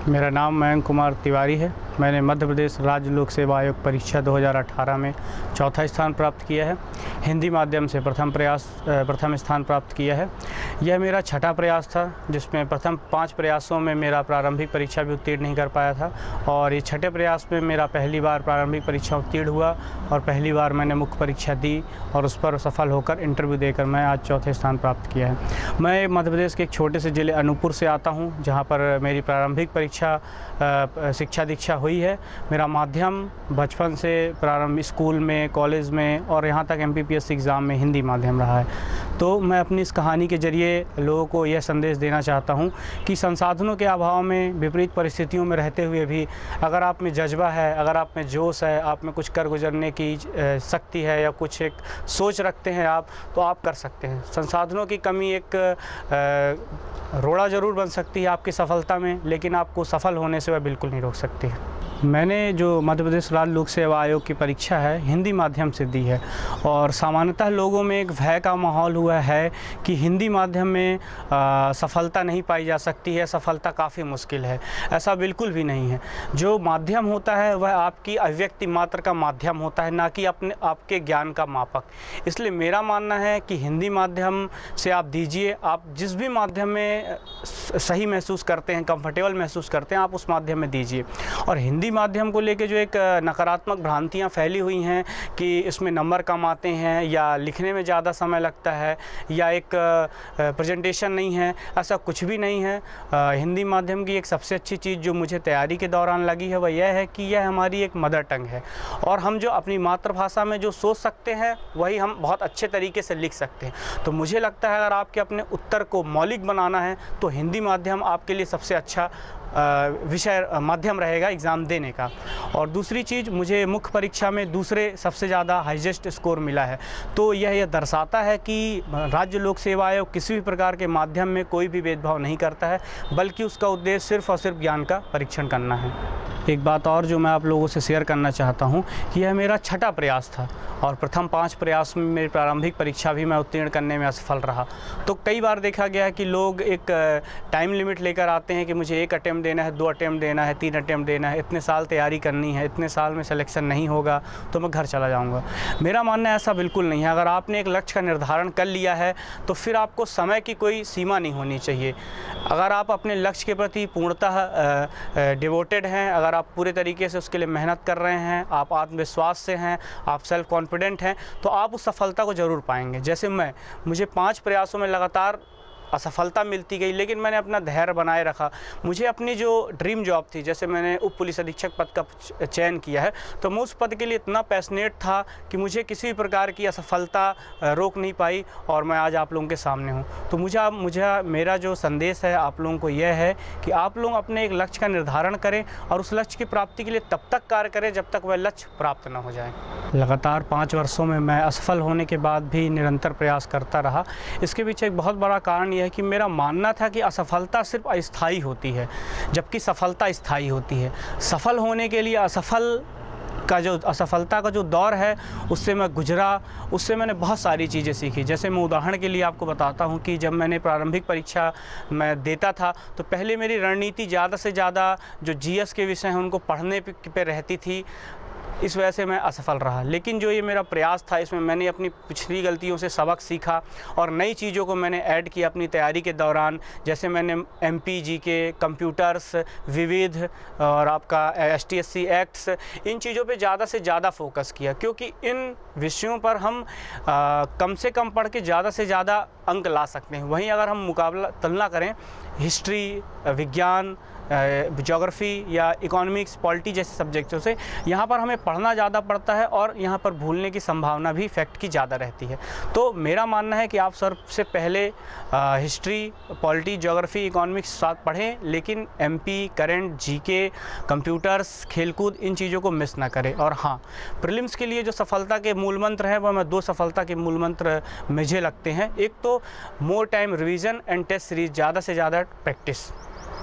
मेरा नाम मयंक कुमार तिवारी है। मैंने मध्य प्रदेश राज्य लोक सेवा आयोग परीक्षा 2018 में चौथा स्थान प्राप्त किया है। हिंदी माध्यम से प्रथम स्थान प्राप्त किया है। यह मेरा छठा प्रयास था, जिसमें प्रथम 5 प्रयासों में मेरा प्रारंभिक परीक्षा भी उत्तीर्ण नहीं कर पाया था, और ये छठे प्रयास में मेरा पहली बार प्रारंभिक परीक्षा उत्तीर्ण हुआ और पहली बार मैंने मुख्य परीक्षा दी और उस पर सफल होकर इंटरव्यू देकर मैं आज चौथे स्थान प्राप्त किया है। मैं मध्य प्रदेश के एक छोटे से ज़िले अनूपपुर से आता हूँ, जहाँ पर मेरी प्रारंभिक शिक्षा दीक्षा हुई है। मेरा माध्यम बचपन से प्रारंभ स्कूल में, कॉलेज में और यहाँ तक MPPSC एग्ज़ाम में हिंदी माध्यम रहा है। तो मैं अपनी इस कहानी के ज़रिए लोगों को यह संदेश देना चाहता हूँ कि संसाधनों के अभाव में, विपरीत परिस्थितियों में रहते हुए भी अगर आप में जज्बा है, अगर आप में जोश है, आप में कुछ कर गुजरने की शक्ति है या कुछ एक सोच रखते हैं आप, तो आप कर सकते हैं। संसाधनों की कमी एक रोड़ा ज़रूर बन सकती है आपकी सफलता में, लेकिन आपको सफल होने से वह बिल्कुल नहीं रोक सकती है। मैंने जो मध्य प्रदेश राज्य लोक सेवा आयोग की परीक्षा है हिंदी माध्यम से दी है, और सामान्यतः लोगों में एक भय का माहौल हुआ है कि हिंदी माध्यम में सफलता नहीं पाई जा सकती है, सफलता काफ़ी मुश्किल है। ऐसा बिल्कुल भी नहीं है। जो माध्यम होता है वह आपकी अभिव्यक्ति मात्र का माध्यम होता है, ना कि आपके ज्ञान का मापक। इसलिए मेरा मानना है कि हिंदी माध्यम से आप दीजिए। आप जिस भी माध्यम में सही महसूस करते हैं, कंफर्टेबल महसूस करते हैं, आप उस माध्यम में दीजिए। और हिंदी माध्यम को लेकर जो एक नकारात्मक भ्रांतियां फैली हुई हैं कि इसमें नंबर कम आते हैं या लिखने में ज़्यादा समय लगता है या एक प्रेजेंटेशन नहीं है, ऐसा कुछ भी नहीं है। हिंदी माध्यम की एक सबसे अच्छी चीज़ जो मुझे तैयारी के दौरान लगी है वह यह है कि यह हमारी एक मदर टंग है, और हम जो अपनी मातृभाषा में जो सोच सकते हैं वही हम बहुत अच्छे तरीके से लिख सकते हैं। तो मुझे लगता है अगर आपके अपने उत्तर को मौलिक बनाना है तो हिंदी माध्यम आपके लिए सबसे अच्छा विषय माध्यम रहेगा एग्ज़ाम देने का। और दूसरी चीज़, मुझे मुख्य परीक्षा में दूसरे सबसे ज़्यादा हाईएस्ट स्कोर मिला है। तो यह दर्शाता है कि राज्य लोक सेवा आयोग किसी भी प्रकार के माध्यम में कोई भी भेदभाव नहीं करता है, बल्कि उसका उद्देश्य सिर्फ और सिर्फ ज्ञान का परीक्षण करना है। एक बात और जो मैं आप लोगों से शेयर करना चाहता हूँ कि यह मेरा छठा प्रयास था और प्रथम 5 प्रयास में मेरी प्रारंभिक परीक्षा भी मैं उत्तीर्ण करने में असफल रहा। तो कई बार देखा गया है कि लोग एक टाइम लिमिट लेकर आते हैं कि मुझे 1 अटेम्प्ट देना है, 2 अटेम्प्ट देना है, 3 अटेम्प्ट देना है, इतने साल तैयारी करनी है, इतने साल में सिलेक्शन नहीं होगा तो मैं घर चला जाऊँगा। मेरा मानना ऐसा बिल्कुल नहीं है। अगर आपने एक लक्ष्य का निर्धारण कर लिया है तो फिर आपको समय की कोई सीमा नहीं होनी चाहिए। अगर आप अपने लक्ष्य के प्रति पूर्णतः डिवोटेड हैं, अगर आप पूरे तरीके से उसके लिए मेहनत कर रहे हैं, आप आत्मविश्वास से हैं, आप सेल्फ कॉन्फिडेंट हैं, तो आप उस सफलता को ज़रूर पाएंगे। जैसे मुझे 5 प्रयासों में लगातार असफलता मिलती गई, लेकिन मैंने अपना धैर्य बनाए रखा। मुझे अपनी जो ड्रीम जॉब थी, जैसे मैंने उप पुलिस अधीक्षक पद का चयन किया है, तो मैं उस पद के लिए इतना पैशनेट था कि मुझे किसी भी प्रकार की असफलता रोक नहीं पाई और मैं आज आप लोगों के सामने हूँ। तो मेरा जो संदेश है आप लोगों को यह है कि आप लोग अपने एक लक्ष्य का निर्धारण करें और उस लक्ष्य की प्राप्ति के लिए तब तक कार्य करें जब तक वह लक्ष्य प्राप्त न हो जाए। लगातार 5 वर्षों में मैं असफल होने के बाद भी निरंतर प्रयास करता रहा। इसके पीछे एक बहुत बड़ा कारण है कि मेरा मानना था कि असफलता सिर्फ अस्थायी होती है, जबकि सफलता स्थायी होती है। सफल होने के लिए असफलता का जो दौर है उससे मैं गुजरा, उससे मैंने बहुत सारी चीज़ें सीखी। जैसे मैं उदाहरण के लिए आपको बताता हूँ कि जब मैंने प्रारंभिक परीक्षा मैं देता था तो पहले मेरी रणनीति ज़्यादा से ज़्यादा जो GS के विषय हैं उनको पढ़ने पे रहती थी। इस वजह से मैं असफल रहा। लेकिन जो ये मेरा प्रयास था, इसमें मैंने अपनी पिछली गलतियों से सबक सीखा और नई चीज़ों को मैंने ऐड किया अपनी तैयारी के दौरान। जैसे मैंने MP GK, कंप्यूटर्स, विविध और आपका STSC एक्ट्स, इन चीज़ों पे ज़्यादा से ज़्यादा फोकस किया, क्योंकि इन विषयों पर हम कम से कम पढ़ के ज़्यादा से ज़्यादा अंक ला सकते हैं। वहीं अगर हम तुलना करें हिस्ट्री, विज्ञान, ज्योग्राफी या इकोनॉमिक्स, पॉलिटी जैसे सब्जेक्टों से, यहाँ पर हमें पढ़ना ज़्यादा पड़ता है और यहाँ पर भूलने की संभावना भी फैक्ट की ज़्यादा रहती है। तो मेरा मानना है कि आप सबसे पहले हिस्ट्री, पॉलिटी, ज्योग्राफी, इकोनॉमिक्स साथ पढ़ें, लेकिन MP, करंट, GK, कंप्यूटर्स, खेलकूद, इन चीज़ों को मिस ना करें। और हाँ, प्रीलिम्स के लिए जो सफलता के मूल मंत्र हैं वह 2 सफलता के मूल मंत्र मुझे लगते हैं। एक तो more time revision and test series, ज़्यादा से ज़्यादा प्रैक्टिस।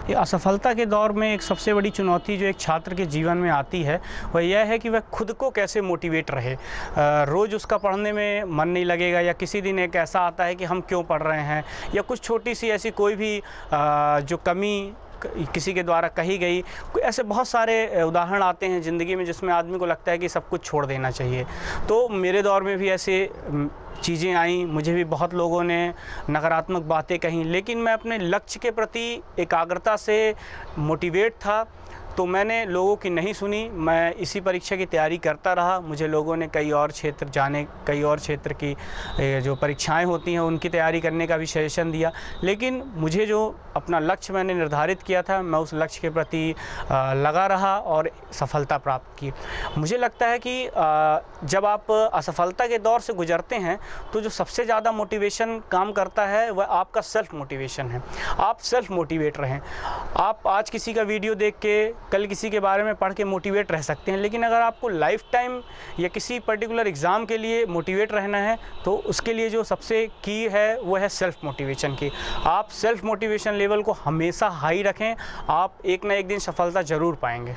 ये असफलता के दौर में एक सबसे बड़ी चुनौती जो एक छात्र के जीवन में आती है वह यह है कि वह खुद को कैसे मोटिवेट रहे। रोज़ उसका पढ़ने में मन नहीं लगेगा, या किसी दिन एक ऐसा आता है कि हम क्यों पढ़ रहे हैं, या कुछ छोटी सी ऐसी कोई भी जो कमी किसी के द्वारा कही गई, ऐसे बहुत सारे उदाहरण आते हैं ज़िंदगी में जिसमें आदमी को लगता है कि सब कुछ छोड़ देना चाहिए। तो मेरे दौर में भी ऐसे चीज़ें आई, मुझे भी बहुत लोगों ने नकारात्मक बातें कहीं, लेकिन मैं अपने लक्ष्य के प्रति एकाग्रता से मोटिवेट था, तो मैंने लोगों की नहीं सुनी। मैं इसी परीक्षा की तैयारी करता रहा। मुझे लोगों ने कई और क्षेत्र की जो परीक्षाएं होती हैं उनकी तैयारी करने का भी सजेशन दिया, लेकिन मुझे जो अपना लक्ष्य मैंने निर्धारित किया था, मैं उस लक्ष्य के प्रति लगा रहा और सफलता प्राप्त की। मुझे लगता है कि जब आप असफलता के दौर से गुजरते हैं तो जो सबसे ज़्यादा मोटिवेशन काम करता है वह आपका सेल्फ मोटिवेशन है। आप सेल्फ मोटिवेट रहें। आप आज किसी का वीडियो देख के, कल किसी के बारे में पढ़ के मोटिवेट रह सकते हैं, लेकिन अगर आपको लाइफ टाइम या किसी पर्टिकुलर एग्ज़ाम के लिए मोटिवेट रहना है तो उसके लिए जो सबसे की है वो है सेल्फ मोटिवेशन की। आप सेल्फ मोटिवेशन लेवल को हमेशा हाई रखें, आप एक ना एक दिन सफलता ज़रूर पाएंगे।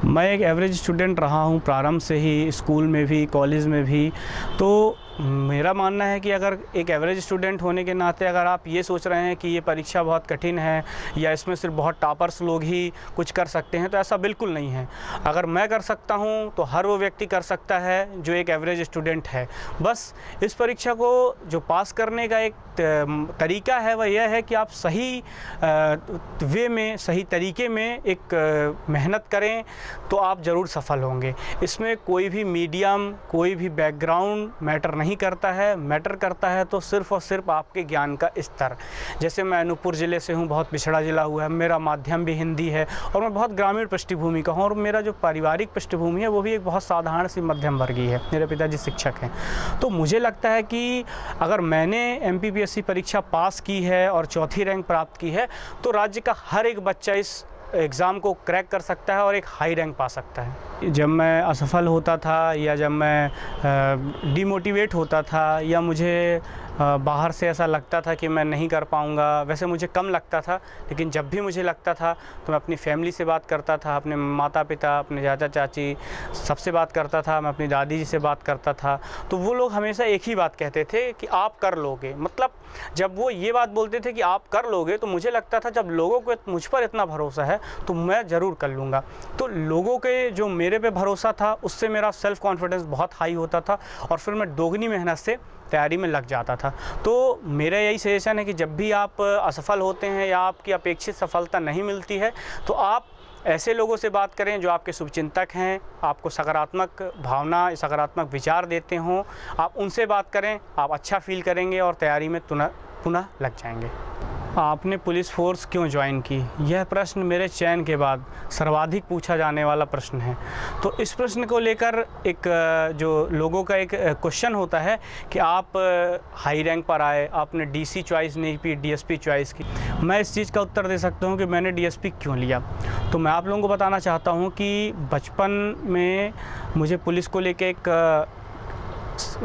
मैं एक एवरेज स्टूडेंट रहा हूँ प्रारंभ से ही, स्कूल में भी, कॉलेज में भी। तो मेरा मानना है कि अगर एक एवरेज स्टूडेंट होने के नाते अगर आप ये सोच रहे हैं कि ये परीक्षा बहुत कठिन है या इसमें सिर्फ बहुत टॉपर्स लोग ही कुछ कर सकते हैं, तो ऐसा बिल्कुल नहीं है। अगर मैं कर सकता हूँ तो हर वो व्यक्ति कर सकता है जो एक एवरेज स्टूडेंट है। बस इस परीक्षा को जो पास करने का एक तरीका है वह यह है कि आप सही वे में, सही तरीके में एक मेहनत करें तो आप ज़रूर सफल होंगे। इसमें कोई भी मीडियम, कोई भी बैकग्राउंड मैटर नहीं करता है। मैटर करता है तो सिर्फ़ और सिर्फ आपके ज्ञान का स्तर। जैसे मैं अनूपपुर ज़िले से हूँ, बहुत पिछड़ा ज़िला हुआ है, मेरा माध्यम भी हिंदी है और मैं बहुत ग्रामीण पृष्ठभूमि का हूँ, और मेरा जो पारिवारिक पृष्ठभूमि है वो भी एक बहुत साधारण सी मध्यम वर्गीय है। मेरे पिताजी शिक्षक हैं। तो मुझे लगता है कि अगर मैंने MPPSC परीक्षा पास की है और चौथी रैंक प्राप्त की है तो राज्य का हर एक बच्चा इस एग्ज़ाम को क्रैक कर सकता है और एक हाई रैंक पा सकता है। जब मैं असफल होता था या जब मैं डिमोटिवेट होता था या मुझे बाहर से ऐसा लगता था कि मैं नहीं कर पाऊँगा, वैसे मुझे कम लगता था, लेकिन जब भी मुझे लगता था तो मैं अपनी फैमिली से बात करता था, अपने माता पिता, अपने चाचा चाची, सबसे बात करता था। मैं अपनी दादी जी से बात करता था, तो वो लोग हमेशा एक ही बात कहते थे कि आप कर लोगे। मतलब जब वो ये बात बोलते थे कि आप कर लोगे तो मुझे लगता था जब लोगों को मुझ पर इतना भरोसा है तो मैं ज़रूर कर लूँगा। तो लोगों के जो मेरे पे भरोसा था उससे मेरा सेल्फ़ कॉन्फिडेंस बहुत हाई होता था और फिर मैं दोगुनी मेहनत से तैयारी में लग जाता था। तो मेरा यही सजेशन है कि जब भी आप असफल होते हैं या आपकी अपेक्षित सफलता नहीं मिलती है तो आप ऐसे लोगों से बात करें जो आपके शुभचिंतक हैं, आपको सकारात्मक भावना, सकारात्मक विचार देते हों। आप उनसे बात करें, आप अच्छा फील करेंगे और तैयारी में पुनः लग जाएंगे। आपने पुलिस फोर्स क्यों ज्वाइन की? यह प्रश्न मेरे चयन के बाद सर्वाधिक पूछा जाने वाला प्रश्न है। तो इस प्रश्न को लेकर एक जो लोगों का एक क्वेश्चन होता है कि आप हाई रैंक पर आए, आपने DC चॉइस नहीं की, DSP चॉइस की। मैं इस चीज़ का उत्तर दे सकता हूँ कि मैंने DSP क्यों लिया। तो मैं आप लोगों को बताना चाहता हूँ कि बचपन में मुझे पुलिस को लेकर एक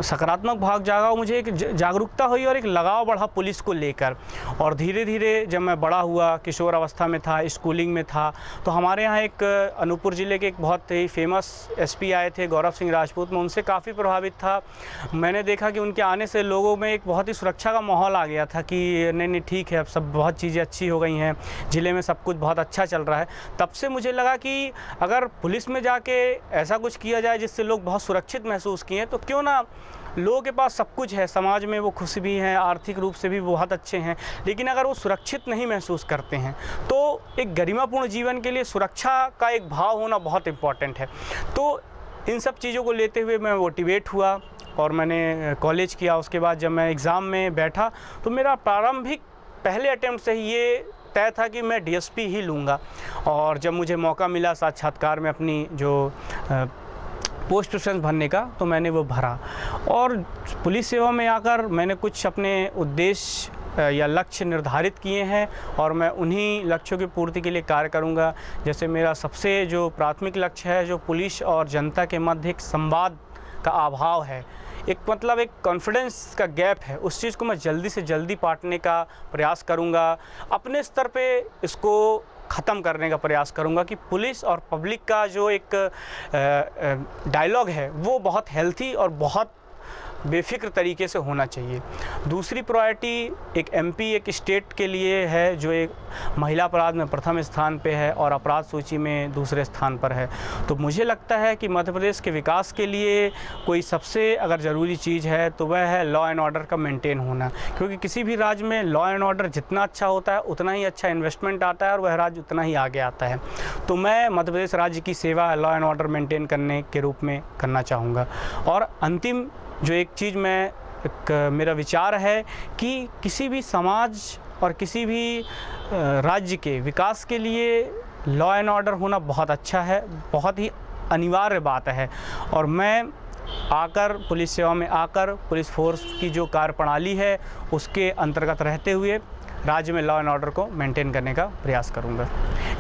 सकारात्मक भाग जागा, मुझे एक जागरूकता हुई और एक लगाव बढ़ा पुलिस को लेकर। और धीरे धीरे जब मैं बड़ा हुआ, किशोर अवस्था में था, स्कूलिंग में था, तो हमारे यहाँ एक अनूपपुर ज़िले के एक बहुत ही फेमस SP आए थे, गौरव सिंह राजपूत। मैं उनसे काफ़ी प्रभावित था। मैंने देखा कि उनके आने से लोगों में एक बहुत ही सुरक्षा का माहौल आ गया था कि नहीं ठीक है, अब सब बहुत चीज़ें अच्छी हो गई हैं, ज़िले में सब कुछ बहुत अच्छा चल रहा है। तब से मुझे लगा कि अगर पुलिस में जाके ऐसा कुछ किया जाए जिससे लोग बहुत सुरक्षित महसूस किए तो क्यों ना। लोगों के पास सब कुछ है, समाज में वो खुश भी हैं, आर्थिक रूप से भी बहुत अच्छे हैं, लेकिन अगर वो सुरक्षित नहीं महसूस करते हैं तो एक गरिमापूर्ण जीवन के लिए सुरक्षा का एक भाव होना बहुत इम्पॉर्टेंट है। तो इन सब चीज़ों को लेते हुए मैं मोटिवेट हुआ और मैंने कॉलेज किया। उसके बाद जब मैं एग्ज़ाम में बैठा तो मेरा प्रारंभिक पहले अटेम्प्ट से ही ये तय था कि मैं DSP ही लूँगा। और जब मुझे मौका मिला साक्षात्कार में अपनी जो पोस्ट प्रेफरेंस भरने का, तो मैंने वो भरा और पुलिस सेवा में आकर मैंने कुछ अपने उद्देश्य या लक्ष्य निर्धारित किए हैं और मैं उन्हीं लक्ष्यों की पूर्ति के लिए कार्य करूंगा। जैसे मेरा सबसे जो प्राथमिक लक्ष्य है, जो पुलिस और जनता के मध्य एक संवाद का अभाव है, एक मतलब एक कॉन्फिडेंस का गैप है, उस चीज़ को मैं जल्दी से जल्दी पाटने का प्रयास करूंगा। अपने स्तर पे इसको ख़त्म करने का प्रयास करूंगा कि पुलिस और पब्लिक का जो एक डायलॉग है वो बहुत हेल्थी और बहुत बेफिक्र तरीके से होना चाहिए। दूसरी प्रायोरिटी एक एमपी, एक स्टेट के लिए है जो एक महिला अपराध में प्रथम स्थान पे है और अपराध सूची में दूसरे स्थान पर है। तो मुझे लगता है कि मध्य प्रदेश के विकास के लिए कोई सबसे अगर ज़रूरी चीज़ है तो वह है लॉ एंड ऑर्डर का मेंटेन होना, क्योंकि किसी भी राज्य में लॉ एंड ऑर्डर जितना अच्छा होता है उतना ही अच्छा इन्वेस्टमेंट आता है और वह राज्य उतना ही आगे आता है। तो मैं मध्य प्रदेश राज्य की सेवा लॉ एंड ऑर्डर मेंटेन करने के रूप में करना चाहूँगा। और अंतिम जो एक चीज़ मेरा विचार है कि किसी भी समाज और किसी भी राज्य के विकास के लिए लॉ एंड ऑर्डर होना बहुत अच्छा है, बहुत ही अनिवार्य बात है। और मैं पुलिस सेवा में आकर पुलिस फोर्स की जो कार्यप्रणाली है उसके अंतर्गत रहते हुए राज्य में लॉ एंड ऑर्डर को मेंटेन करने का प्रयास करूंगा।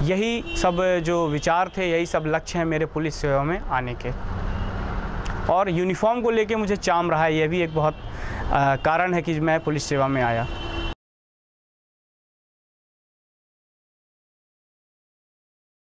यही सब जो विचार थे, यही सब लक्ष्य हैं मेरे पुलिस सेवा में आने के। और यूनिफॉर्म को लेके मुझे चाम रहा है, यह भी एक बहुत कारण है कि मैं पुलिस सेवा में आया।